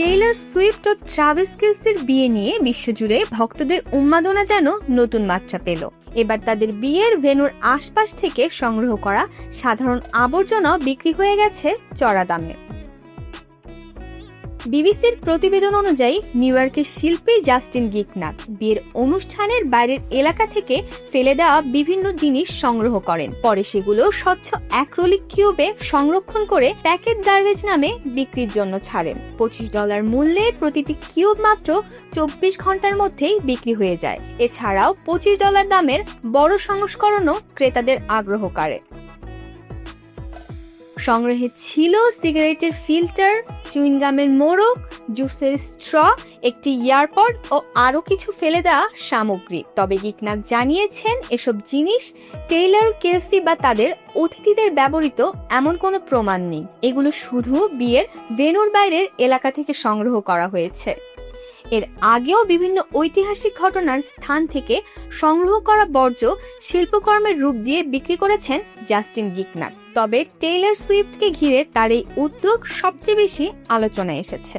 Taylor Swift ও Travis কেলসির বিয়ে নিয়ে বিশ্বজুড়ে ভক্তদের উন্মাদনা যেন নতুন মাত্রা পেল। এবার তাদের বিয়ের ভেন্যুর আশপাশ থেকে সংগ্রহ করা সাধারণ আবর্জনা বিক্রি হয়ে গেছে চড়া দামে। বিবিসির প্রতিবেদন অনুযায়ী নিউ ইয়র্কের শিল্পী জাস্টিন গিকনাক বিয়ের অনুষ্ঠানের বাইরের এলাকা থেকে ফেলে দেওয়া বিভিন্ন জিনিস সংগ্রহ করেন। পরে সেগুলো স্বচ্ছ অ্যাক্রিলিক কিউবে সংরক্ষণ করে প্যাকেট গার্বেজ নামে বিক্রির জন্য ছাড়েন। $25 মূল্যের প্রতিটি কিউব মাত্র 24 ঘন্টার মধ্যেই বিক্রি হয়ে যায়। এছাড়াও $25 দামের বড় সংস্করণও ক্রেতাদের আগ্রহ করে। সংগ্রহে ছিল সিগারেটের ফিল্টার, চুইংগামের মোড়ক, জুসের স্ট্র, একটি ইয়ারপড ও আরও কিছু ফেলে দেওয়া সামগ্রী। তবে গিকনাক জানিয়েছেন এসব জিনিস টেইলর, কেলসি বা তাদের অতিথিদের ব্যবহৃত এমন কোনো প্রমাণ নেই। এগুলো শুধু বিয়ের ভেন্যুর বাইরের এলাকা থেকে সংগ্রহ করা হয়েছে। এর আগেও বিভিন্ন ঐতিহাসিক ঘটনার স্থান থেকে সংগ্রহ করা বর্জ্য শিল্পকর্মের রূপ দিয়ে বিক্রি করেছেন জাস্টিন গিকনাক। তবে টেইলর সুইফটকে ঘিরে তার এই উদ্যোগ সবচেয়ে বেশি আলোচনায় এসেছে।